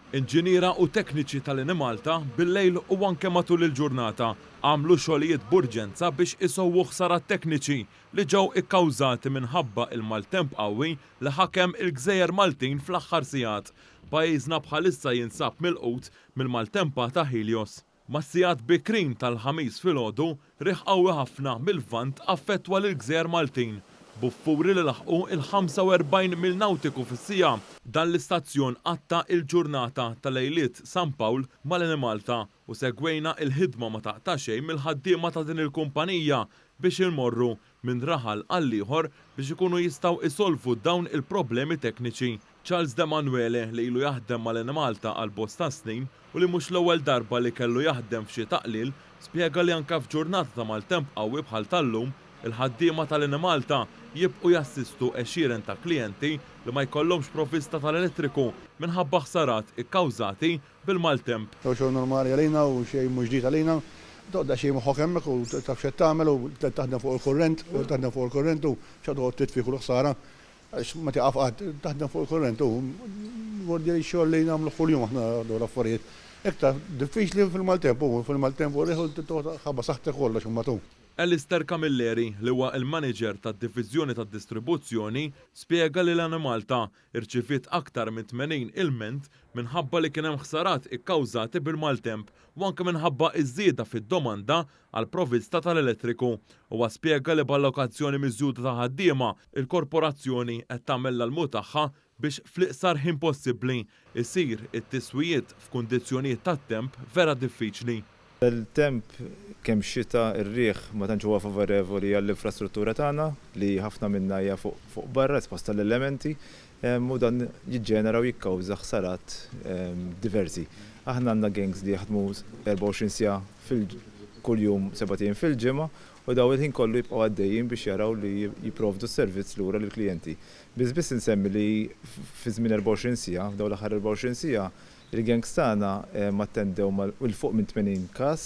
Inġiniera u tekniċi tal-Eni Malta bil-lejl u anke matul il-ġurnata għamlu xogħlijiet b'urġenza biex isowwu ħsarat tekniċi li ġew ikkawżati minħabba il-maltemp qawwi li ħakem il-Gżejjer Maltin fl-aħħar sigħat. Pajjiżna bħalissa jinsab milqut mill-maltempa ta' Helios. Mas-sigħat bikrin tal-ħamis filgħodu riħ qawwi ħafna mill-vant affettwa lill-Gżejjer Maltin. Buffuri li laħqu il-45 mil nautiku fis-sija. Dan l-istazzjon għatta il-ġurnata tal-lejliet San Pawl mal-Eni Malta u segwejna il-ħidma ma taqta' xejn mill-ħaddiema ta' din il-kumpanija biex ilmorru minn raħal għal ieħor biex ikunu jistgħu isolvu dawn il-problemi tekniċi. Charles De Manuele li ilu jaħdem mal-Eni Malta għal bosta snin u li mhux l-ewwel darba li kellu jaħdem f'xi taqlil spjega li anke f'ġurnata ta' maltemp qawwi bħal tal-lum il-ħaddiema tal-Eni Malta jibqu jassistu għexieren ta' klijenti li ma jkollhomx provvista tal-elettriku minħabba ħsarat ikkawżati bil-maltemp. Xogħol normali għalina u xejn mhux ġdid għalina, toqda xejn moħħok hemmhekk u taf x'qed tagħmel u taħdem fuq il-kurrent u x'għad titfi kull ħsara għax ma tiqaf qatt taħdem fuq il-kurrent u wordi li xogħol li nagħmlu kuljum aħna dawn l-affarijiet. Iktar diffiċli fil-maltemp u fil-maltemp u rieħu ħabba saħtek kollox imma tu. Alistair Camilleri li huwa il-manager tad-diviżjoni tad-distribuzzjoni spjega li l-Eni Malta irċifiet aktar minn 80 ilment minħabba li kien hemm ħsarat ikkawżati bil-maltemp u anke minħabba iż-żieda fid-domanda għal provvista tal-elettriku. Huwa spjega li b'allokazzjoni miżjuda ta' ħaddiema il-korporazzjoni qed tagħmel l-almu tagħha biex fl-iqsar ħin possibbli isir it-tiswijiet f'kundizzjonijiet tat-temp vera diffiċli. Il-temp kemm xita ir-riħ ma tantx huwa favorevoli għall-infrastruttura tagħna li ħafna minnha hija fuq barra sposta l-elementi u dan jiġġenera u jikkawża ħsarat diversi. Aħna għandna gangs li jaħdmu 24 siegħa kuljum 7 fil-ġimgħa u daw il-ħin kollu jibqgħu għaddejjin biex jaraw li jipprovdu s-servizz lura lill-klijenti. Biss insemmi li fi żmien 24 siegħa, f'dawn l-aħħar 24 siegħa il-gangs tagħna mattendew il fuq minn 80 każ